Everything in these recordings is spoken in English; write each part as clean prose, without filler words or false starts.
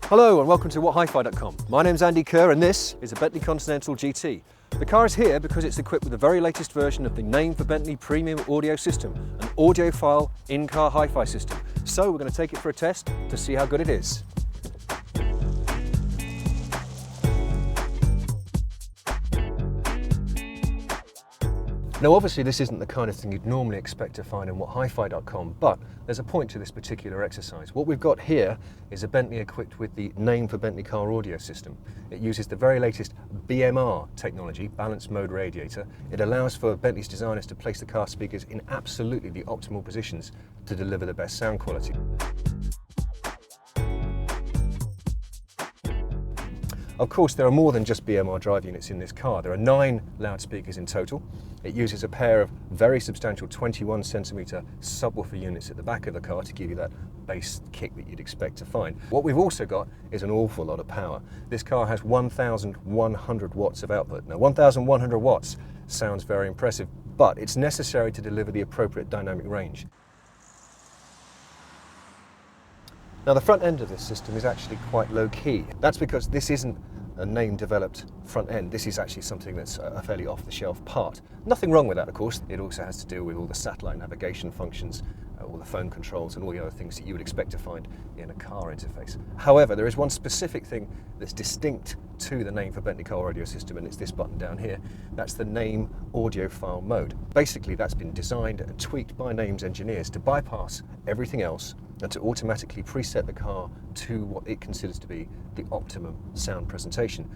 Hello and welcome to whathifi.com. My name's Andy Kerr and this is a Bentley Continental GT. The car is here because it's equipped with the very latest version of the Naim for Bentley premium audio system, an audiophile in-car hi-fi system. So we're going to take it for a test to see how good it is. Now obviously this isn't the kind of thing you'd normally expect to find in whathifi.com, but there's a point to this particular exercise. What we've got here is a Bentley equipped with the Naim for Bentley car audio system. It uses the very latest BMR technology, balanced mode radiator. It allows for Bentley's designers to place the car speakers in absolutely the optimal positions to deliver the best sound quality. Of course, there are more than just BMR drive units in this car. There are 9 loudspeakers in total. It uses a pair of very substantial 21cm subwoofer units at the back of the car to give you that bass kick that you'd expect to find. What we've also got is an awful lot of power. This car has 1,100 watts of output. Now, 1,100 watts sounds very impressive, but it's necessary to deliver the appropriate dynamic range. Now the front end of this system is actually quite low key. That's because this isn't a Naim developed front end. This is actually something that's a fairly off the shelf part. Nothing wrong with that, of course. It also has to deal with all the satellite navigation functions, all the phone controls and all the other things that you would expect to find in a car interface. However, there is one specific thing that's distinct to the Naim for Bentley car audio system, and it's this button down here. That's the Naim Audiophile Mode. Basically, that's been designed and tweaked by Naim's engineers to bypass everything else and to automatically preset the car to what it considers to be the optimum sound presentation.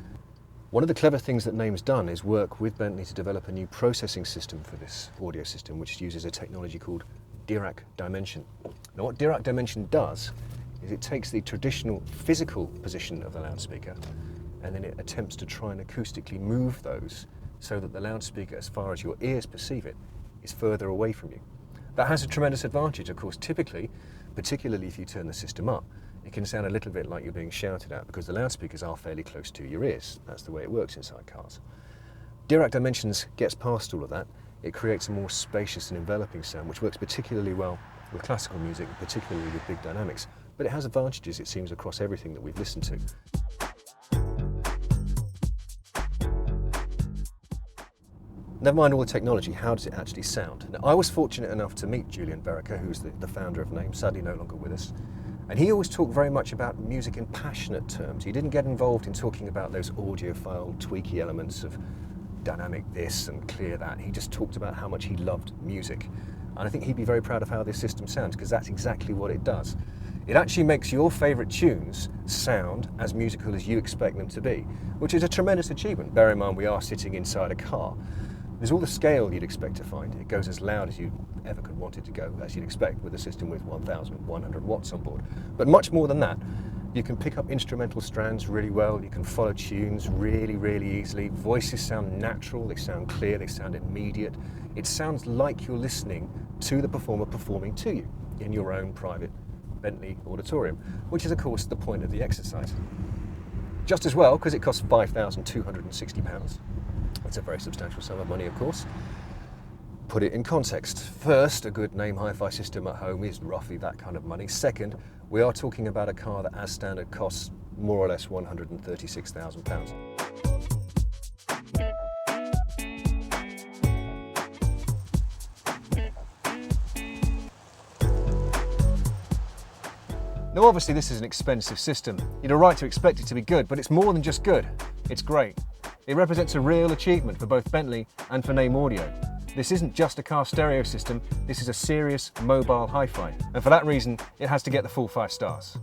One of the clever things that Naim's done is work with Bentley to develop a new processing system for this audio system, which uses a technology called Dirac Dimension. Now what Dirac Dimension does is it takes the traditional physical position of the loudspeaker and then it attempts to try and acoustically move those so that the loudspeaker, as far as your ears perceive it, is further away from you. That has a tremendous advantage, of course. Typically, particularly if you turn the system up, it can sound a little bit like you're being shouted at because the loudspeakers are fairly close to your ears. That's the way it works inside cars. Dirac Dimensions gets past all of that. It creates a more spacious and enveloping sound, which works particularly well with classical music, and particularly with big dynamics. But it has advantages, it seems, across everything that we've listened to. Never mind all the technology, how does it actually sound? Now, I was fortunate enough to meet Julian Verica, who's the founder of Naim, sadly no longer with us. And he always talked very much about music in passionate terms. He didn't get involved in talking about those audiophile, tweaky elements of dynamic this and clear that. He just talked about how much he loved music. And I think he'd be very proud of how this system sounds, because that's exactly what it does. It actually makes your favourite tunes sound as musical as you expect them to be, which is a tremendous achievement. Bear in mind, we are sitting inside a car. There's all the scale you'd expect to find. It goes as loud as you ever could want it to go, as you'd expect with a system with 1,100 watts on board. But much more than that, you can pick up instrumental strands really well, you can follow tunes really, really easily. Voices sound natural, they sound clear, they sound immediate. It sounds like you're listening to the performer performing to you in your own private Bentley auditorium, which is of course the point of the exercise. Just as well, because it costs £5,260. It's a very substantial sum of money, of course. Put it in context. First, a good Naim hi-fi system at home is roughly that kind of money. Second, we are talking about a car that as standard costs more or less £136,000. Now obviously this is an expensive system. You'd have right to expect it to be good, but it's more than just good. It's great. It represents a real achievement for both Bentley and for Naim Audio. This isn't just a car stereo system, this is a serious mobile hi-fi, and for that reason it has to get the full 5 stars.